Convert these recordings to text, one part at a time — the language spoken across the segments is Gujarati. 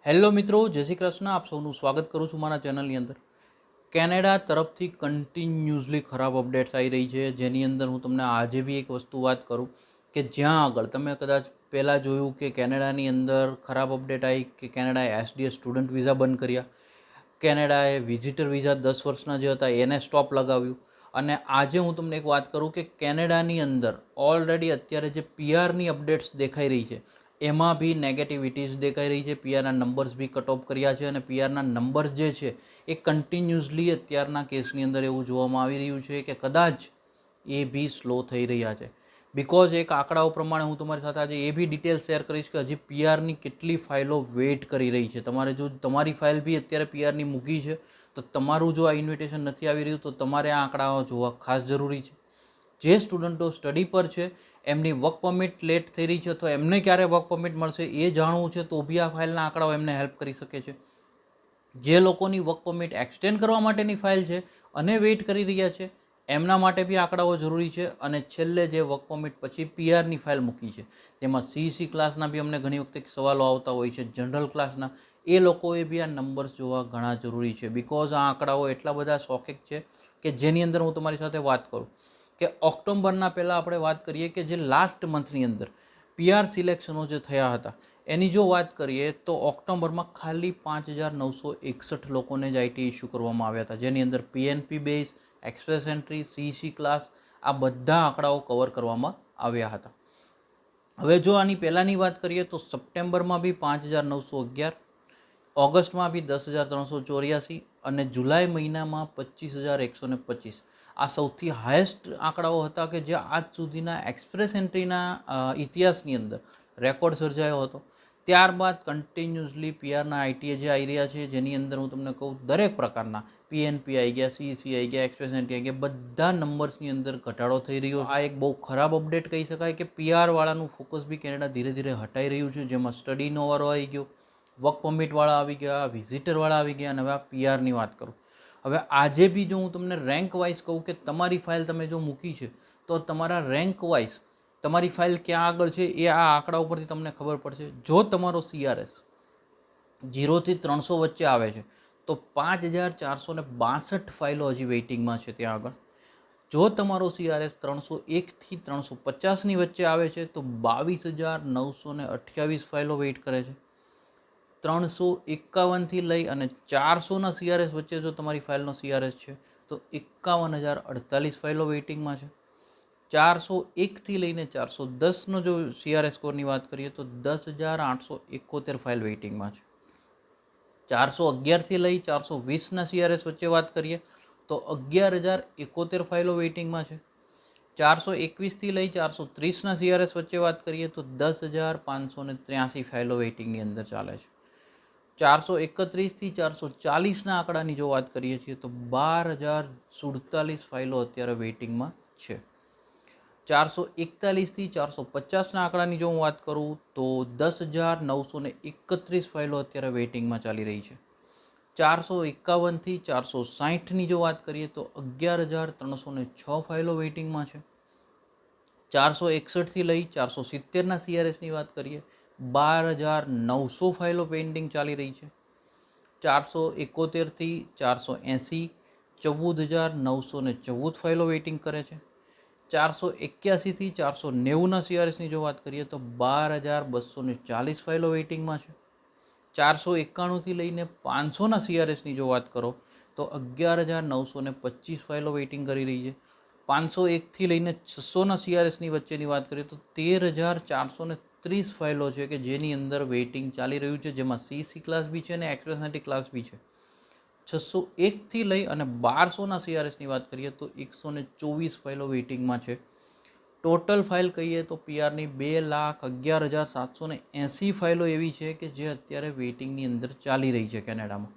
હેલો મિત્રો, જય શ્રી કૃષ્ણ. આપ સૌનું સ્વાગત કરું છું મારા ચેનલની અંદર. કેનેડા તરફથી કન્ટિન્યુઅસલી ખરાબ અપડેટ્સ આવી રહી છે, જેની અંદર હું તમને આજે બી એક વસ્તુ વાત કરું કે જ્યાં આગળ તમે કદાચ પહેલાં જોયું કે કેનેડાની અંદર ખરાબ અપડેટ આવી કે કેનેડાએ એસડીએસ સ્ટુડન્ટ વિઝા બંધ કર્યા, કેનેડાએ વિઝિટર વિઝા 10 વર્ષના જે હતા એને સ્ટોપ લગાવ્યું. અને આજે હું તમને એક વાત કરું કે કેનેડાની અંદર ઓલરેડી અત્યારે જે પીઆરની અપડેટ્સ દેખાઈ રહી છે એમાં બી નેગેટિવિટીઝ દેખાઈ રહી છે. પીઆરના નંબર્સ બી કટ ઓફ કર્યા છે અને પીઆરના નંબર્સ જે છે એ કન્ટિન્યુઅસલી અત્યારના કેસની અંદર એવું જોવામાં આવી રહ્યું છે કે કદાચ એ બી સ્લો થઈ રહ્યા છે. બિકોઝ એક આંકડાઓ પ્રમાણે હું તમારી સાથે આજે એ બી ડિટેલ શેર કરીશ કે હજી પીઆરની કેટલી ફાઇલો વેઇટ કરી રહી છે. તમારે જો તમારી ફાઇલ બી અત્યારે પીઆરની મૂકી છે તો તમારું જો આ ઇન્વિટેશન નથી આવી રહ્યું તો તમારે આ આંકડાઓ જોવા ખાસ જરૂરી છે. જે સ્ટુડન્ટો સ્ટડી પર છે એમની વર્ક પરમિટ લેટ થઈ રહી છે તો એમને ક્યારે વર્ક પરમિટ મળશે એ જાણવું છે તો બી આ ફાઇલના આંકડાઓ એમને હેલ્પ કરી શકે છે. જે લોકોની વર્ક પરમિટ એક્સટેન્ડ કરવા માટેની ફાઇલ છે અને વેઇટ કરી રહ્યા છે એમના માટે બી આંકડાઓ જરૂરી છે. અને છેલ્લે જે વર્ક પરમિટ પછી પીઆરની ફાઇલ મૂકી છે તેમાં સીસી ક્લાસના બી અમને ઘણી વખતે સવાલો આવતા હોય છે, જનરલ ક્લાસના, એ લોકોએ બી આ નંબર્સ જોવા ઘણા જરૂરી છે. બિકોઝ આ આંકડાઓ એટલા બધા શોકેક છે કે જેની અંદર હું તમારી સાથે વાત કરું કે ઓક્ટોબરના પહેલાં આપણે વાત કરીએ કે જે લાસ્ટ મંથની અંદર પીઆર સિલેક્શનો જે થયા હતા એની જો વાત કરીએ તો ઓક્ટોબરમાં ખાલી 5,961 લોકોને જ આઈટી ઇસ્યુ કરવામાં આવ્યા હતા, જેની અંદર PNP base, express entry, CC class આ બધા આંકડાઓ કવર કરવામાં આવ્યા હતા. હવે જો આની પહેલાંની વાત કરીએ તો સપ્ટેમ્બરમાં બી 5,911, ઓગસ્ટમાં બી 10,384 અને જુલાઈ મહિનામાં 25,125 આ સૌથી હાઈએસ્ટ આંકડાઓ હતા કે જે આજ સુધીના એક્સપ્રેસ એન્ટ્રીના ઇતિહાસની અંદર રેકોર્ડ સર્જાયો હતો. ત્યારબાદ કન્ટિન્યુઅસલી પીઆરના આઈટીએ જે આવી રહ્યા છે જેની અંદર હું તમને કહું દરેક પ્રકારના પીએનપી આવી ગયા, સીસી આવી ગયા, એક્સપ્રેસ એન્ટ્રી આવી ગયા, બધા નંબર્સની અંદર ઘટાડો થઈ રહ્યો છે. આ એક બહુ ખરાબ અપડેટ કહી શકાય કે પીઆરવાળાનું ફોકસ બી કેનેડા ધીરે ધીરે હટાઈ રહ્યું છે, જેમાં સ્ટડીનો વારો આવી ગયો, વર્ક પરમિટવાળા આવી ગયા, વિઝિટરવાળા આવી ગયા અને હવે આ પીઆરની વાત કરું. હવે આજે બી જો હું તમને રેન્ક વાઇઝ કહું કે તમારી ફાઇલ તમે જો મૂકી છે તો તમારા રેન્ક વાઇઝ તમારી ફાઇલ ક્યાં આગળ છે એ આ આંકડા ઉપરથી તમને ખબર પડશે. જો તમારો CRS 0 થી 300 વચ્ચે આવે છે તો 5,462 ફાઇલો હજી વેઇટિંગમાં છે ત્યાં આગળ. જો તમારો CRS 301 થી 350ની વચ્ચે આવે છે તો 22,928 ફાઇલો વેઇટ કરે છે. 351થી લઈ અને 400ના CRS વચ્ચે જો તમારી ફાઇલનો CRS છે તો 51,048 ફાઇલો વેઇટિંગમાં છે. 401થી લઈને 410નો જો CRS સ્કોરની વાત કરીએ તો 10,871 ફાઇલ વેઇટિંગમાં છે. 411થી લઈ 420ના CRS વચ્ચે વાત કરીએ તો 11,071 ફાઇલો વેઇટિંગમાં છે. 421થી લઈ 430ના CRS વચ્ચે વાત કરીએ તો 10,583 ફાઇલો વેઇટિંગની અંદર ચાલે છે. 431થી 440ના આંકડાની જો વાત કરીએ છીએ તો 12,047 ફાઇલો અત્યારે વેઇટિંગમાં છે. 441થી 450ના આંકડાની જો હું વાત કરું તો 10,931 ફાઇલો અત્યારે વેઇટિંગમાં ચાલી રહી છે. 451થી 460ની જો વાત કરીએ તો 11,306 ફાઇલો વેઇટિંગમાં છે. 461થી લઈ 470ના CRSની વાત કરીએ 12,900 ફાઇલો પેન્ડિંગ ચાલી રહી છે. 471થી 480 14,914 ફાઇલો વેઇટિંગ કરે છે. 481થી 490ના CRSની જો વાત કરીએ તો 12,240 ફાઇલો વેઇટિંગમાં છે. 491થી લઈને 500ના CRSની જો વાત કરો તો 11,925 ફાઇલો વેઇટિંગ કરી રહી છે. 501થી લઈને 600ના CRSની વચ્ચેની વાત કરીએ તો 13,430 ફાઇલો છે કે જેની અંદર વેઇટિંગ ચાલી રહ્યું છે, જેમાં સીસી ક્લાસ બી છે અને એક્સપ્રેસ એન્ટ્રી ક્લાસ બી છે. 601થી લઈ અને 1200ના CRSની વાત કરીએ તો 124 ફાઇલો વેઇટિંગમાં છે. ટોટલ ફાઇલ કહીએ તો પીઆરની 2,11,780 ફાઇલો એવી છે કે જે અત્યારે વેઇટિંગની અંદર ચાલી રહી છે કેનેડામાં.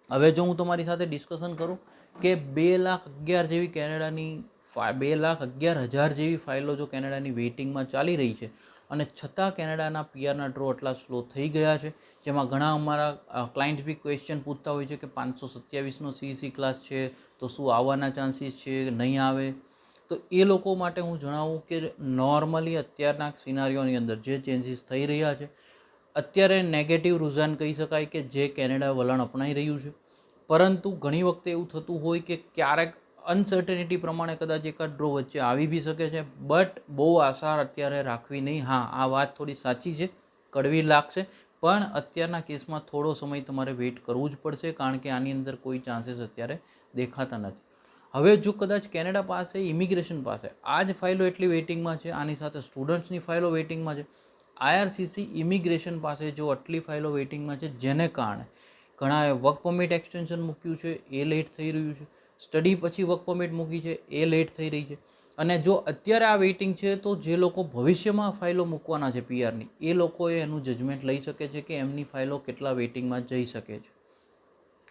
હવે જો હું તમારી સાથે ડિસ્કશન કરું કે 2,11,000 જેવી કેનેડાની 2,11,000 જેવી ફાઇલો જો કેનેડાની વેઇટિંગમાં ચાલી રહી છે અને છતાં કેનેડાના પીઆરના ડ્રો એટલા સ્લો થઈ ગયા છે, જેમાં ઘણા અમારા ક્લાયન્ટ્સ બી ક્વેશ્ચન પૂછતા હોય છે કે 527નો CC ક્લાસ છે તો શું આવવાના ચાન્સીસ છે, નહીં આવે. તો એ લોકો માટે હું જણાવું કે નોર્મલી અત્યારના સિનારીઓની અંદર જે ચેન્જીસ થઈ રહ્યા છે અત્યારે નેગેટિવ રુઝાન કહી શકાય કે જે કેનેડા વલણ અપનાવી રહ્યું છે. પરંતુ ઘણી વખતે એવું થતું હોય કે ક્યારેક અનસર્ટેનિટી પ્રમાણે કદાચ એકાદ ડ્રો વચ્ચે આવી બી શકે છે, બટ બહુ આશા અત્યારે રાખવી નહીં. હા, આ વાત થોડી સાચી છે, કડવી લાગશે, પણ અત્યારના કેસમાં થોડો સમય તમારે વેઇટ કરવું જ પડશે, કારણ કે આની અંદર કોઈ ચાન્સીસ અત્યારે દેખાતા નથી. હવે જો કદાચ કેનેડા પાસે ઇમિગ્રેશન પાસે આ જ ફાઇલો એટલી વેઇટિંગમાં છે, આની સાથે સ્ટુડન્ટ્સની ફાઇલો વેઇટિંગમાં છે, IRCC ઇમિગ્રેશન પાસે જો આટલી ફાઇલો વેઇટિંગમાં છે, જેને કારણે ઘણાએ વર્ક પરમિટ એક્સટેન્શન મૂક્યું છે, એ લેટ થઈ રહ્યું છે, સ્ટડી પછી વર્ક પરમિટ મૂકી છે, એ લેટ થઈ રહી છે. અને જો અત્યારે આ વેઇટિંગ છે, તો જે લોકો ભવિષ્યમાં ફાઇલો મૂકવાના છે પીઆરની, એ લોકોએ એનું જજમેન્ટ લઈ શકે છે કે એમની ફાઇલો કેટલા વેઇટિંગમાં જઈ શકે છે.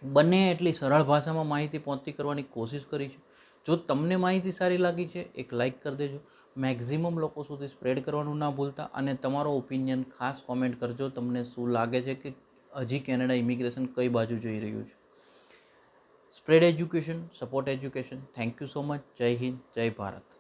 બંને એટલી સરળ ભાષામાં માહિતી પહોંચતી કરવાની કોશિશ કરી છે. જો તમને માહિતી સારી લાગી છે, એક લાઇક કરી દેજો, મેક્ઝિમમ લોકો સુધી સ્પ્રેડ કરવાનું ના ભૂલતા, અને તમારો ઓપિનિયન ખાસ કોમેન્ટ કરજો. તમને શું લાગે છે કે હજી કેનેડા ઇમિગ્રેશન કઈ બાજુ જઈ રહ્યું છે? Spread education, support education. Thank you so much. જય હિન્દ, જય ભારત.